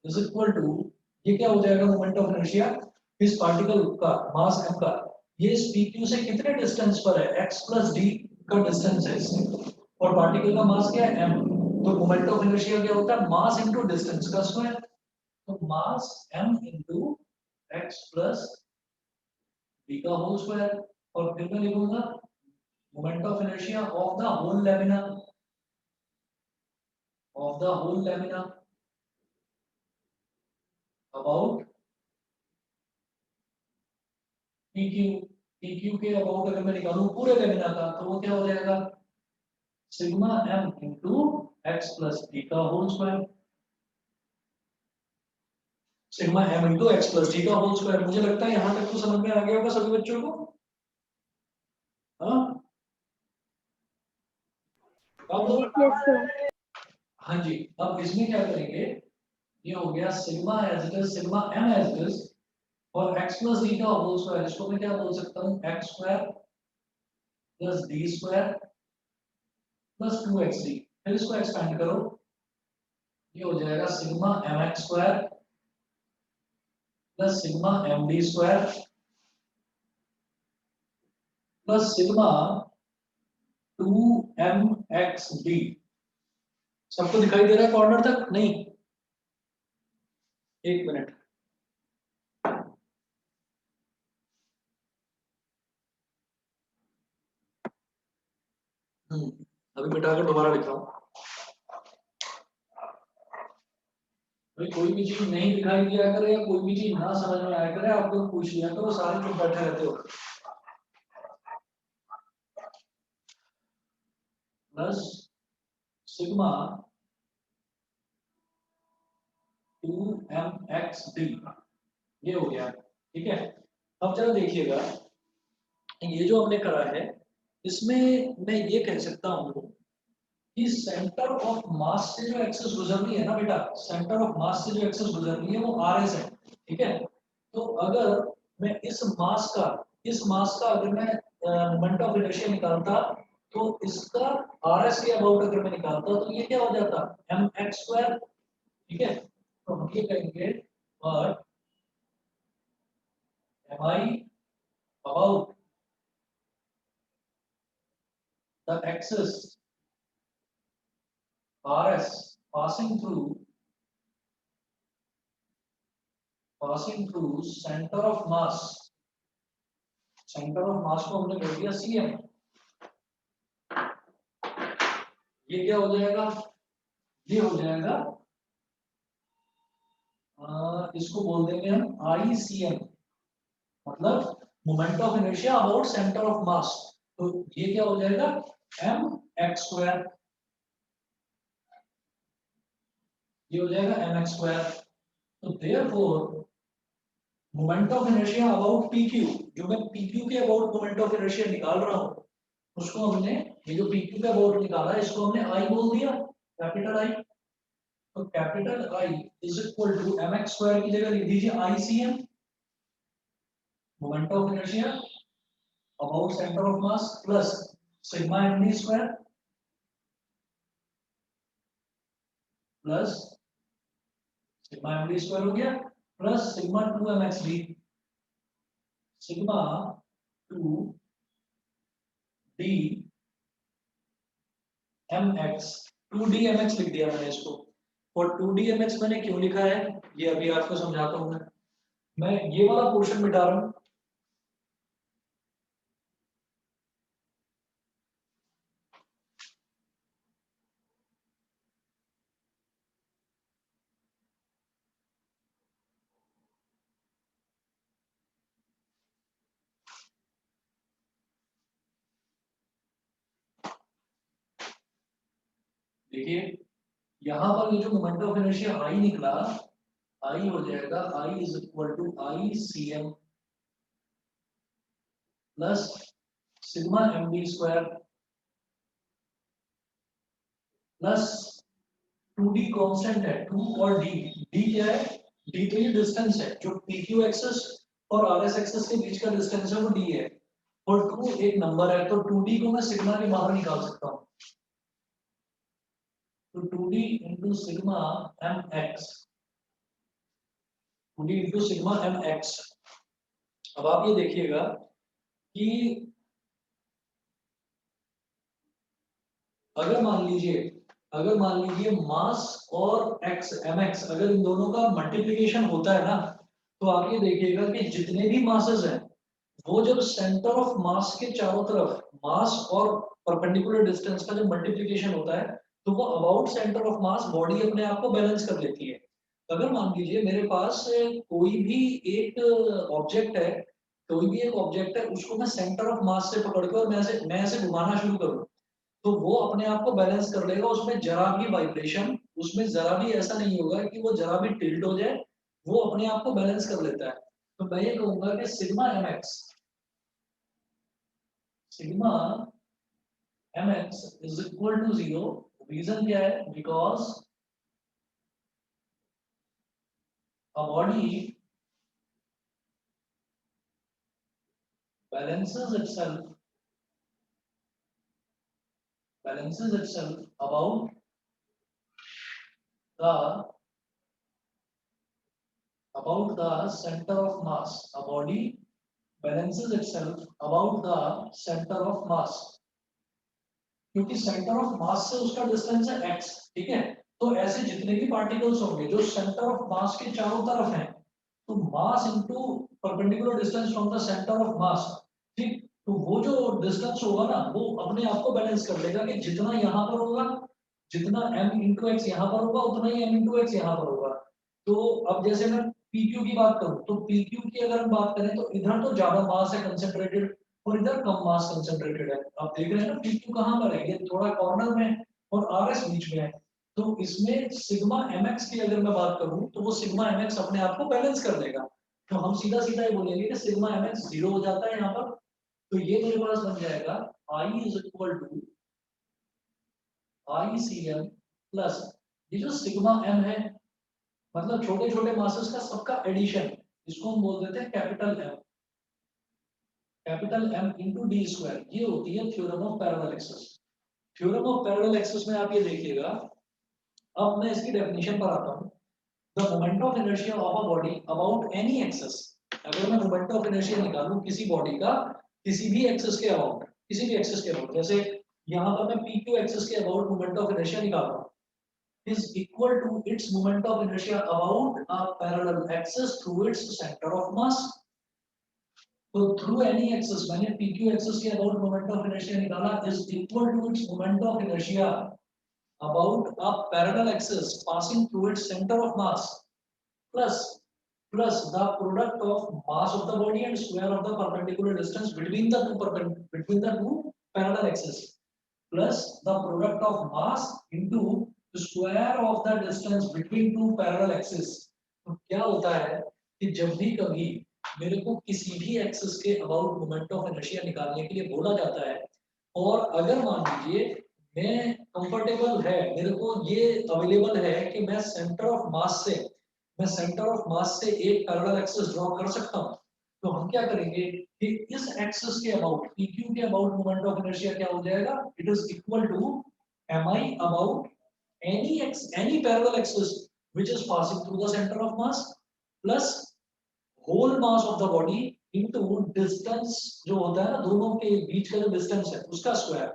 is equal to, ये क्या हो जाएगा moment of inertia इस particle का मास m का, ये इस pq से कितने डिस्टेंस पर है, x प्लस d का डिस्टेंस है इससे, और पार्टिकल का मास क्या है m, तो मोमेंट ऑफ इनर्शिया क्या होता है, मास इनटू डिस्टेंस का स्क्वायर, तो mass m into x plus d का होल स्क्वायर, और फिर मैं लिखूंगा moment of inertia of the whole lamina, about PQ, PQ के अबाउट अगर मैं निकालूं पूरे लैमिना का तो वो क्या हो जाएगा, sigma m into X plus D का whole square, sigma m into X plus D का होल स्क्वायर। मुझे लगता है यहां तक तो समझ में आ गया होगा सभी बच्चों को, हाँ अब Yes, sir. हाँ जी, अब इसमें क्या करेंगे, ये हो गया sigma as it is, sigma m as it is, और x प्लस डी का होल स्क्वायर, इसको मैं क्या बोल सकता हूँ, X square plus D square plus 2xd, फिर इसको एक्सपेंड करो, ये हो जाएगा sigma mx square plus sigma md square plus sigma 2mxd। सबको दिखाई दे रहा है कॉर्नर तक, नहीं, एक मिनट, अभी मिटाकर दोबारा लिख रहा हूँ। कोई भी चीज नहीं दिखाई दिया करे या कोई भी चीज ना समझ में आया करे, आप लोग पूछ लिया करो, सारे चुप बैठे रहते हो। प्लस सिग्मा 2mxd, ये हो गया, ठीक है। अब जरा देखिएगा, ये जो हमने करा है इसमें मैं ये कह सकता हूँ कि सेंटर ऑफ मास से जो एक्सेस गुजर रही है ना बेटा, सेंटर ऑफ मास से जो एक्सेस गुजर रही है वो RS है, ठीक है। तो अगर मैं इस मास का अगर मैं मोमेंट ऑफ इनर्शिया निकालता तो इसका RS के अबाउट अगर मैं निकालता तो ये क्या हो जाता, mx स्क्वायर, ठीक है। तो हम ये कहेंगे और mi about the axis RS passing through center of mass, centre of मास को हमने कर दिया CM, ये क्या हो जाएगा, ये हो जाएगा इसको बोल देंगे हम ICM, मतलब moment of inertia about centre of मास, तो ये क्या हो जाएगा mx स्क्वायर, ये हो जाएगा mx स्क्वायर। तो therefore moment of inertia about PQ, जो मैं PQ के अबाउट मोमेंट ऑफ इनर्शिया निकाल रहा हूं उसको हमने, ये जो PQ के अबाउट निकाला है इसको हमने I बोल दिया, कैपिटल I, तो capital I is equal to mx square की जगह लिख दीजिए ICM, moment of inertia about centre of mass plus sigma md square plus sigma md square हो गया plus sigma 2mxd, sigma 2d mx, 2d mx लिख दिया मैंने इसको, और 2d mx मैंने क्यों लिखा है ये अभी आपको समझाता हूं मैं ये वाला पोर्शन मिटा रहा हूं, देखिए यहां पर ये जो मोमेंट ऑफ इनर्शिया I निकला, I हो जाएगा I is equal to ICM plus sigma md square plus 2d constant है 2 और d क्या है, d तो ये डिस्टेंस है जो pq एक्सिस और rs एक्सिस के बीच का डिस्टेंस है वो d है, और 2 एक नंबर है तो 2d को मैं सिग्मा के बाहर निकाल सकता हूँ, तो 2d into sigma mx, 2d into sigma mx। अब आप ये देखिएगा कि अगर मान लीजिए मास और x mx अगर इन दोनों का मल्टीप्लिकेशन होता है ना, तो आप ये देखिएगा कि जितने भी मासेस हैं वो जब सेंटर ऑफ मास के चारों तरफ मास और परपेंडिकुलर डिस्टेंस का जब मल्टीप्लिकेशन होता है तो वो about centre of mass body अपने आप को बैलेंस कर लेती है। अगर मान लीजिए मेरे पास कोई भी एक ऑब्जेक्ट है, उसको मैं सेंटर ऑफ मास से पकड़ के और मैं ऐसे घुमाना शुरू करूं, तो वो अपने आप को बैलेंस कर लेगा, उसमें जरा भी वाइब्रेशन, उसमें जरा भी ऐसा नहीं होगा कि वो जरा भी टिल्ट हो जाए, वो अपने आप को बैलेंस कर लेता है। तो मैं ये कहूंगा कि sigma mx is equal to 0। Reason क्या है, because a body balances itself about the center of mass. A body balances itself about the center of mass, क्योंकि सेंटर ऑफ मास से उसका डिस्टेंस है x, ठीक है। तो ऐसे जितने भी पार्टिकल्स होंगे जो सेंटर ऑफ मास के चारों तरफ हैं, तो mass into perpendicular distance from the centre of मास, ठीक, तो वो जो डिस्टेंस होगा ना वो अपने आप को बैलेंस कर लेगा कि जितना यहाँ पर होगा, जितना m इंटू एक्स यहाँ पर होगा उतना ही m इंटू एक्स यहाँ पर होगा। तो अब जैसे मैं pq की बात करूं तो pq की अगर हम बात करें तो इधर तो ज्यादा मास है कंसेंट्रेटेड और इधर कम मास कंसेंट्रेटेड है। आप देख रहे हैं ना pq कहाँ पर है, ये थोड़ा कॉर्नर में है और rs बीच में है। तो इसमें सिग्मा mx की अगर मैं बात करूं तो वो सिग्मा mx अपने आप को बैलेंस कर देगा, तो हम सीधा सीधा ये बोलेंगे कि सिग्मा mx 0 हो जाता है यहाँ पर। तो ये मेरे पास बन जाएगा I is equal to ICM plus ये जो सिग्मा m है, मतलब छोटे छोटे मासेस का सबका एडिशन, इसको हम बोल देते हैं capital M into D square. ये होती है theorem of parallel axis. Theorem of parallel axis में आप ये देखिएगा, अब मैं इसकी डेफिनेशन पर आता हूँ। The moment of inertia of a body about any axis, अगर मैं मोमेंट ऑफ इनर्शिया निकालूं किसी बॉडी का किसी भी एक्सिस के अबाउट, किसी भी एक्सिस के अबाउट, जैसे यहाँ पर मैं PQ एक्सिस के अबाउट मोमेंट ऑफ इनर्शिया निकाल रहा हूँ, is equal to its moment of inertia about a parallel axis through its center of mass। तो through any axis, मैंने PQ axis के about moment of inertia निकाला, is equal to its moment of inertia about a parallel axis passing through its center of mass plus the product of mass of the body and square of the perpendicular distance between the two parallel axes plus the product of mass into the square of the distance between two parallel axes। तो क्या होता है कि जब भी कभी मेरे को किसी भी एक्सिस के अबाउट मोमेंट ऑफ इनर्शिया निकालने के लिए बोला जाता है, और अगर मान लीजिए मैं कंफर्टेबल है, मेरे को ये अवेलेबल है कि मैं सेंटर ऑफ मास से एक पैरेलल एक्सिस ड्रॉ कर सकता हूँ, तो हम क्या करेंगे कि इस एक्सिस के अबाउट PQ के अबाउट मोमेंट ऑफ इनर्शिया क्या हो जाएगा, it is equal to mi about any parallel axis which is passing through the center of mass plus whole mass of the body into distance जो होता है ना दोनों के बीच का जो डिस्टेंस है उसका square,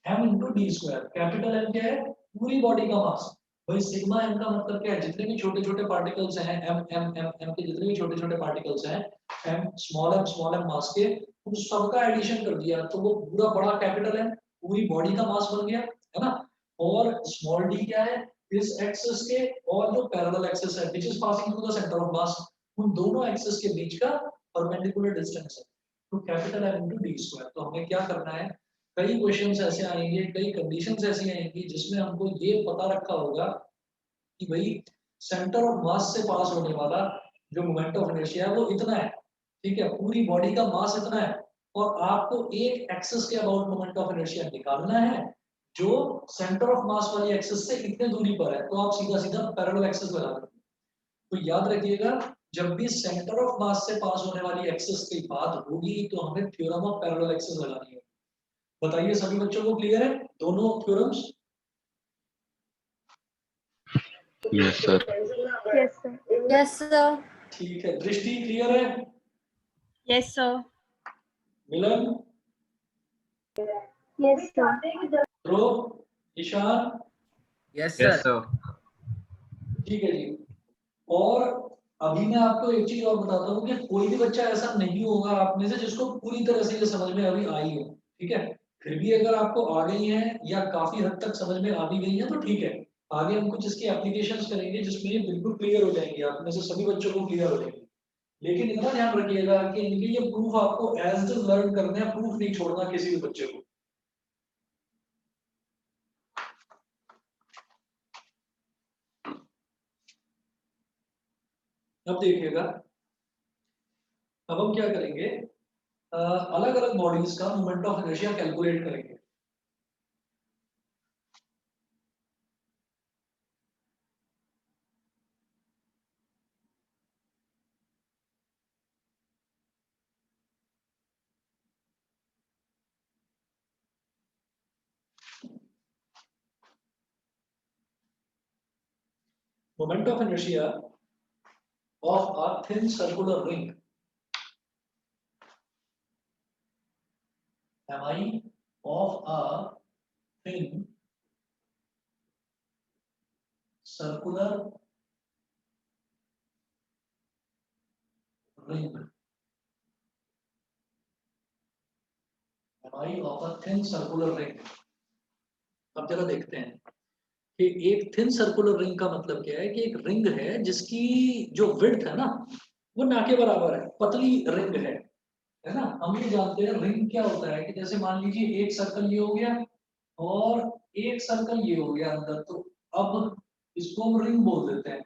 m into d square. Capital M क्या है, पूरी बॉडी का मास। भाई सिग्मा m का मतलब क्या है, जितने भी छोटे छोटे पार्टिकल्स हैं m के जितने भी छोटे छोटे पार्टिकल्स हैं स्मॉल m मास के, उन सबका एडिशन कर दिया तो वो पूरा बड़ा कैपिटल M पूरी बॉडी का मास बन गया, है ना। और स्मॉल d क्या है, इस एक्सिस के और जो पैरेलल एक्सिस है which is passing through the centre of मास, उन दोनों एक्सिस के बीच का परपेंडिकुलर डिस्टेंस है, तो capital M into d square. तो हमें क्या करना है, कई क्वेश्चंस ऐसे आएंगे, कई कंडीशंस ऐसी आएंगी जिसमें हमको ये पता रखा होगा कि भाई सेंटर ऑफ मास से पास होने वाला जो मोमेंट ऑफ इनर्शिया है वो इतना है, ठीक है, पूरी बॉडी का मास इतना है, और आपको एक एक्सिस के अबाउट मोमेंट ऑफ इनर्शिया निकालना है जो सेंटर ऑफ मास वाली एक्सिस से इतने दूरी पर है, तो आप सीधा सीधा पैरेलल एक्सिस लगा देंगे। तो याद रखिएगा, जब भी सेंटर ऑफ मास से पास होने वाली एक्सिस की बात होगी तो हमें थ्योरम ऑफ पैरेलल एक्सिस लगानी है। बताइए सभी बच्चों को क्लियर है दोनों theorems? Yes sir. Yes, sir. Yes, sir. ठीक है, दृष्टि क्लियर है? Yes, sir. मिलन, Yes, sir. ध्रुव, ईशान, यस सर। ठीक है जी। और अभी मैं आपको एक चीज और बताता हूँ कि कोई भी बच्चा ऐसा नहीं होगा आप में से जिसको पूरी तरह से ये समझ में अभी आई हो, ठीक है? फिर भी अगर आपको आ गई है या काफी हद तक समझ में आ भी गई है तो ठीक है, आगे हम कुछ इसकी एप्लीकेशंस करेंगे जिसमें ये बिल्कुल क्लियर हो जाएंगे, आप में से सभी बच्चों को क्लियर हो जाएंगे। लेकिन इतना ध्यान रखिएगा कि इनके ये प्रूफ आपको एज इट इज लर्न करने हैं, प्रूफ नहीं छोड़ना किसी भी बच्चे को। अब देखिएगा, अब हम क्या करेंगे, अलग अलग बॉडीज का मोमेंट ऑफ इनर्शिया कैलकुलेट करेंगे। Moment of inertia of a thin circular ring, mi of a thin circular ring, mi of a thin circular ring। अब जरा देखते हैं कि एक थिन सर्कुलर रिंग का मतलब क्या है, कि एक रिंग है जिसकी जो विड्थ है ना वो ना के बराबर है, पतली रिंग है ना? हम ये जानते हैं रिंग क्या होता है, कि जैसे मान लीजिए एक सर्कल ये हो गया और एक सर्कल ये हो गया अंदर, तो अब इसको हम रिंग बोल देते हैं,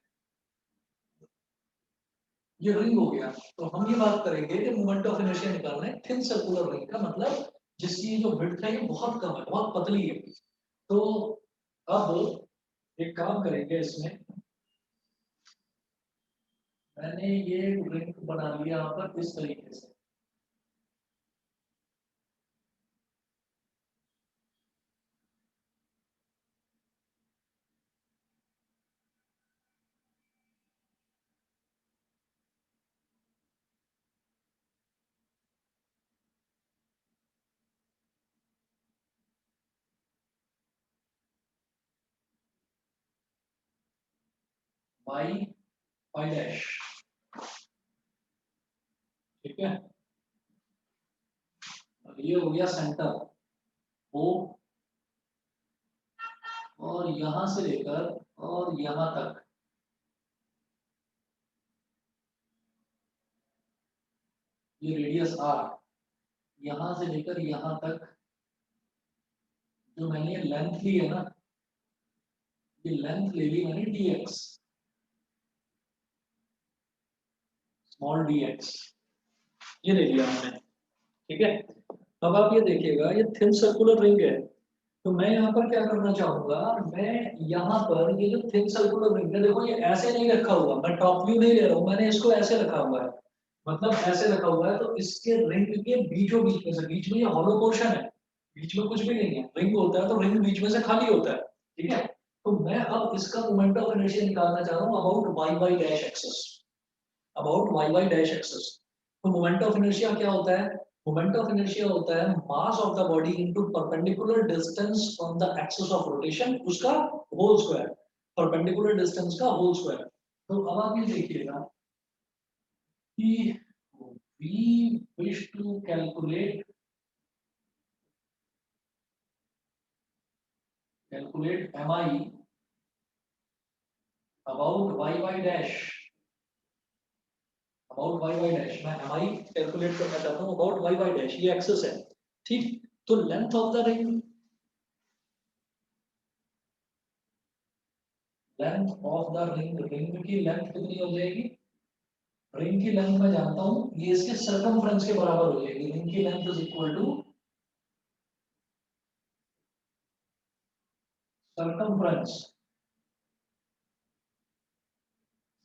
ये रिंग हो गया। तो हम ये बात करेंगे कि मोमेंट ऑफ इनर्शिया निकालना है थिन सर्कुलर रिंग का, मतलब जिसकी जो विड्थ है ये बहुत कम है, बहुत पतली है। तो अब एक काम करेंगे, इसमें मैंने ये रिंग बना लिया यहाँ पर इस तरीके से। y y डैश, ठीक है? ये हो गया सेंटर O, और यहां से लेकर और यहां तक ये रेडियस r, यहां से लेकर यहां तक जो मैंने लेंथ ली है ना, ये लेंथ ले ली मैंने dx, स्मॉल dx, ये ले लिया हमने, ठीक है? अब आप ये देखिएगा, ये थिन सर्कुलर रिंग है, तो मैं यहाँ पर क्या करना चाहूंगा, मैं यहाँ पर ये जो थिन सर्कुलर रिंग है, देखो ये ऐसे नहीं रखा हुआ, मैं टॉप व्यू नहीं ले रहा हूँ, मैंने इसको ऐसे रखा हुआ है, मतलब ऐसे रखा हुआ है, तो इसके रिंग के बीचों बीच में से, बीच में ये हॉलो पोर्शन है, बीच में कुछ भी नहीं है, रिंग होता है तो रिंग बीच में से खाली होता है, ठीक है? तो मैं अब इसका मोमेंट ऑफ इनर्शिया निकालना चाह रहा हूँ about Y Y dash axis, about Y Y dash axis. तो मोमेंट ऑफ इनर्शिया क्या होता है? मोमेंट ऑफ इनर्शिया होता है mass of the body into perpendicular distance from the axis of rotation, उसका होल स्क्वायर, परपेंडिकुलर डिस्टेंस का whole square. तो अब आप ये देखिएगा कि we wish to calculate mi about y dash, about Y Y dash, मैं एम आई कैलकुलेट करना चाहता हूँ अबाउट वाई वाई डैश, ये एक्सेस है, ठीक? तो length of the ring, length of the ring, ring की लेंथ कितनी हो जाएगी? रिंग की लेंथ मैं जानता हूँ, ये इसके सर्कमफ्रेंस के बराबर हो जाएगी, रिंग की length is equal to circumference,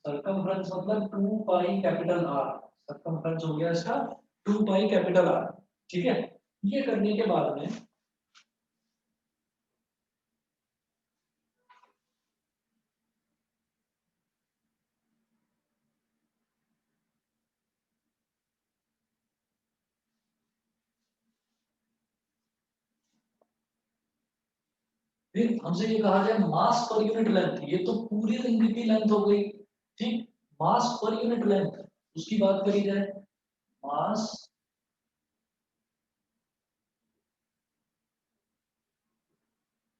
circumference मतलब 2 पाई कैपिटल आर, सर्कमफ्रेंस हो गया इसका 2 पाई कैपिटल आर। ठीक है, ये करने के बाद में फिर हमसे ये कहा जाए मास पर यूनिट लेंथ, ये तो पूरी रिंग की लेंथ हो गई। ठीक, मास पर यूनिट लेंथ उसकी बात करी जाए, मास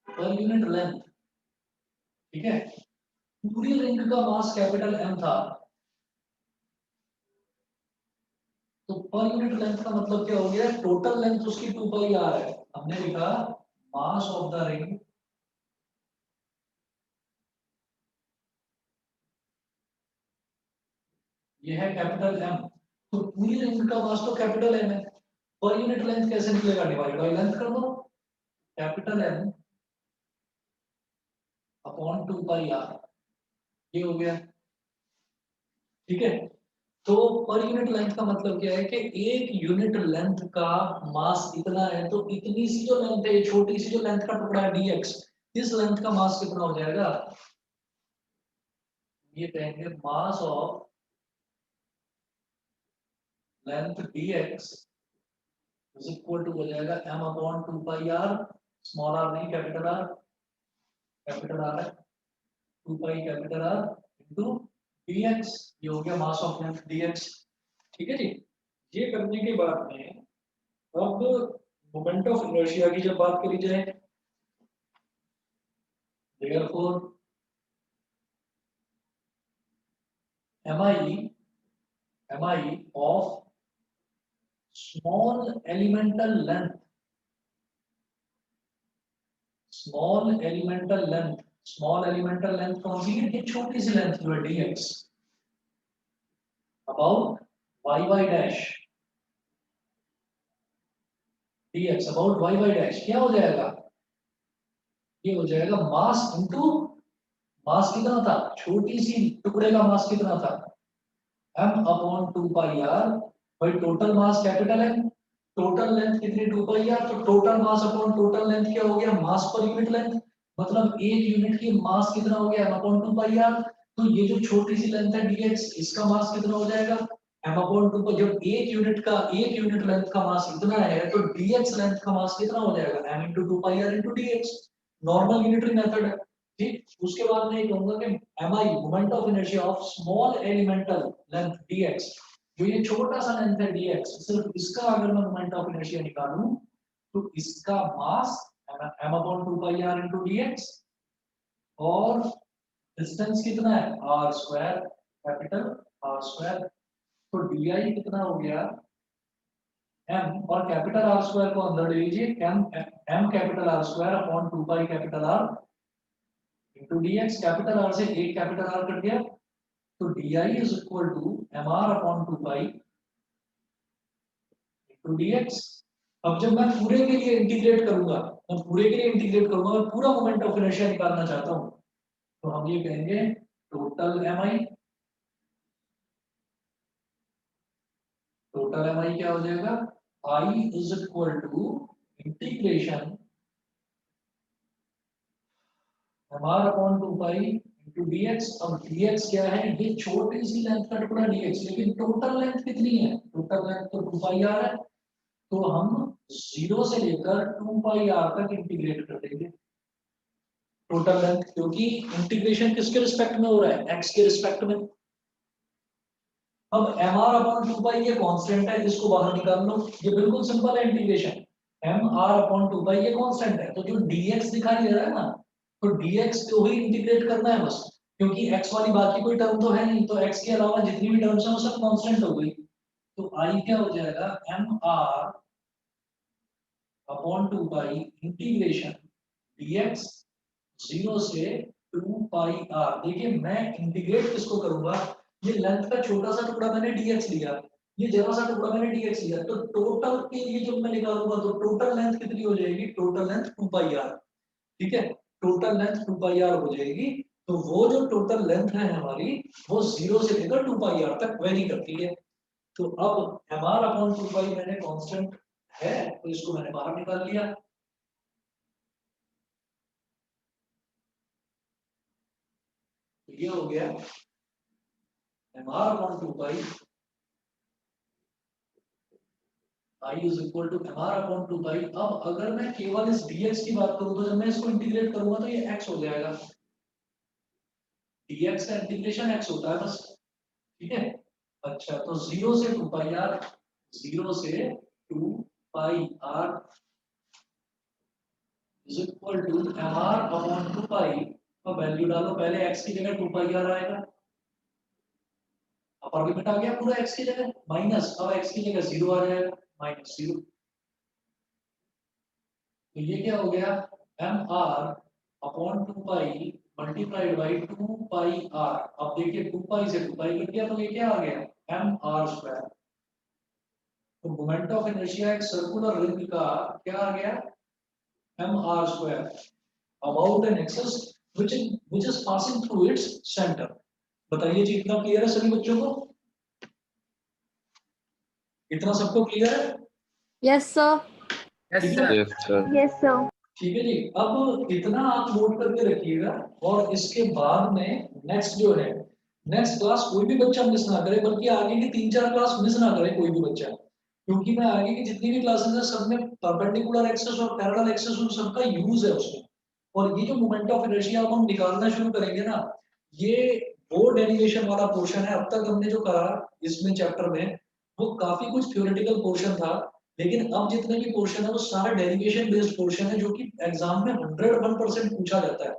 पर यूनिट लेंथ। ठीक है, पूरी रिंग का मास कैपिटल एम था, तो पर यूनिट लेंथ का मतलब क्या हो गया, टोटल लेंथ उसकी 2 पाई आर है। हमने लिखा मास ऑफ द रिंग ये है कैपिटल एम, तो पूरी रिंग का मास तो कैपिटल एम है। पर यूनिट लेंथ कैसे निकलेगा, डिवाइड बाय लेंथ कर दो, capital M upon 2 pi R, ये हो गया। ठीक है, तो पर यूनिट लेंथ का मतलब क्या है कि एक यूनिट लेंथ का मास इतना है, तो इतनी सी जो लेंथ है, छोटी सी जो लेंथ का टुकड़ा है dx, इस लेंथ का मास कितना हो जाएगा, ये कहेंगे mass of length dx is equal to हो जाएगा m upon 2 pi r, small r नहीं कैपिटल r, कैपिटल r है 2 pi capital r into dx, ये हो गया मास ऑफ लेंथ dx। ठीक है जी, ये करने के बाद में अब मोमेंट ऑफ इनर्शिया की जब बात करी जाए, therefore mi of small elemental length, small elemental length, small elemental length कौन सी है, ये छोटी सी लेंथ जो है dx about y dash, dx about y dash क्या हो जाएगा, ये हो जाएगा मास इनटू मास कितना था, छोटी सी टुकड़े का मास कितना था m अपॉन 2 पाई r, भाई टोटल मास कैपिटल है, टोटल लेंथ कितनी 2 पाई r, तो total mass upon total length क्या हो गया, मास पर यूनिट लेंथ, मतलब एक यूनिट की मास कितना हो गया m अपॉन 2 पाई r, तो ये जो छोटी सी लेंथ है dx, इसका मास कितना हो जाएगा m अपॉन 2 पाई, जब एक यूनिट लेंथ का मास इतना है, तो dx लेंथ का मास कितना हो जाएगा m into 2 pi r into dx, normal unitary method है। ठीक, उसके बाद मैं ये कहूंगा कि mi moment of inertia of small elemental length dx, जो ये छोटा सा लेंथ है dx, सिर्फ इसका अगर मैं मोमेंट ऑफ इनर्शिया निकालूं, तो इसका मास m upon 2 pi r into dx, और डिस्टेंस कितना है r square, capital r square, तो di कितना हो गया m, और कैपिटल R स्क्वायर को अंदर ले लीजिए, m capital R square upon 2 pi capital R into dx, capital R से एक कैपिटल R कट गया, तो di is equal to mr upon 2 pi into dx। अब जब मैं पूरे के लिए इंटीग्रेट करूंगा, मैं पूरा मोमेंट ऑफ इनर्शिया निकालना चाहता हूं, तो हम ये कहेंगे टोटल mi क्या हो जाएगा, i is equal to integration mr upon 2 pi into dx। अब dx क्या है, ये छोटी सी लेंथ का टुकड़ा dx, लेकिन टोटल लेंथ कितनी है, टोटल लेंथ तो 2 पाई r है, तो हम 0 से लेकर 2 पाई r तक इंटीग्रेट कर देंगे टोटल लेंथ, क्योंकि इंटीग्रेशन किसके रिस्पेक्ट में हो रहा है, x के रिस्पेक्ट में। अब mr अपॉन 2 पाई ये कांस्टेंट है, इसको बाहर निकाल लो, ये बिल्कुल सिंपल है इंटीग्रेशन, mr अपॉन 2 पाई ये कांस्टेंट है, तो जो dx दिखाई दे रहा है ना, तो dx को ही इंटीग्रेट करना है बस, क्योंकि x वाली बाकी कोई टर्म तो है नहीं, तो x के अलावा जितनी भी टर्म्स हैं वो सब कांस्टेंट हो गई, तो i क्या हो जाएगा mr अपॉन 2 पाई इंटीग्रेशन dx 0 से 2 पाई r। देखिए मैं इंटीग्रेट किसको करूंगा, ये लेंथ का छोटा सा टुकड़ा मैंने dx लिया, ये जरा सा टुकड़ा मैंने dx लिया, तो टोटल के लिए जब मैं निकालूंगा तो टोटल लेंथ कितनी हो जाएगी, टोटल लेंथ 2 पाई r। ठीक है, टोटल लेंथ 2 पाई आर हो जाएगी। तो वो जो टोटल लेंथ है हमारी वो 0 से लेकर 2 पाई आर तक वेरी करती है। तो अब एम आर अपॉन 2 पाई मैंने कांस्टेंट है तो इसको मैंने बाहर निकाल लिया। तो ये हो गया M R upon 2 pi I is equal to M R upon 2 pi. अब अगर मैं केवल इस dx की बात करूं तो जब मैं इसको इंटीग्रेट करूंगा तो ये x हो जाएगा। dx का इंटीग्रेशन x होता है बस, ठीक है। अच्छा तो 0 से 2 पाई आर, 0 से 2 pi R is equal to M R upon 2 pi. अब वैल्यू डालो, पहले x की जगह 2 पाई आर आएगा, अपर लिमिट आ गया पूरा x की जगह माइनस, अब x की जगह 0 आ जाएगा माइनस 0। तो ये क्या हो गया M R upon 2 pi multiplied by 2 pi R. अब देखिए 2 पाई से 2 पाई कट गया तो ये क्या आ गया एम आर स्क्वायर। तो मोमेंट ऑफ इनर्शिया एक सर्कुलर रिंग का क्या आ गया M R square about an axis which is passing through its center। बताइए जी इतना क्लियर है सभी बच्चों को? इतना सबको क्लियर है? Yes, sir. Yes, ठीक है? sir. Yes, sir. Yes, sir. ठीक है जी। अब इतना आप नोट करके रखिएगा और इसके बाद में नेक्स्ट जो है नेक्स्ट क्लास कोई भी बच्चा मिस ना करे, बल्कि आगे की 3-4 क्लास मिस ना करे कोई भी बच्चा, क्योंकि मैं आगे की जितनी भी क्लासेस है सब में परपेंडिकुलर एक्सेस और पैरेलल एक्सेस उन सबका यूज है उसमें। और ये जो मोमेंट ऑफ इनर्शिया अब हम निकालना शुरू करेंगे ना, ये वो डेरिवेशन वाला पोर्शन है। अब तक हमने जो करा इसमें चैप्टर में वो काफी कुछ थ्योरेटिकल पोर्शन था, लेकिन अब जितने भी पोर्शन है वो सारा डेरिवेशन बेस्ड पोर्शन है जो कि एग्जाम में 101% पूछा जाता है।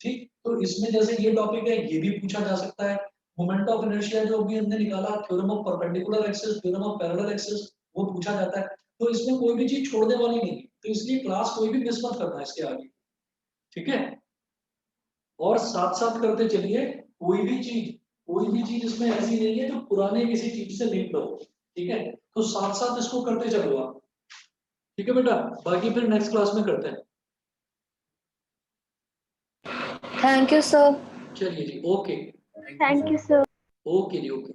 ठीक, तो इसमें जैसे ये टॉपिक है ये भी पूछा जा सकता है। मोमेंट ऑफ इनर्शिया जो भी हमने निकाला, theorem of perpendicular axis, theorem of parallel axis, वो पूछा जाता है। तो इसमें कोई भी चीज छोड़ने वाली नहीं है, तो इसलिए क्लास कोई भी मिस मत करना इसके आगे, ठीक है। और साथ साथ करते चलिए, कोई भी चीज इसमें ऐसी नहीं है जो पुराने किसी चीज से लिंक हो, ठीक है। तो साथ साथ इसको करते चलो आप, ठीक है बेटा। बाकी फिर नेक्स्ट क्लास में करते हैं। Thank you, sir. चलिए जी, okay Thank you, sir. Okay जी, ओके।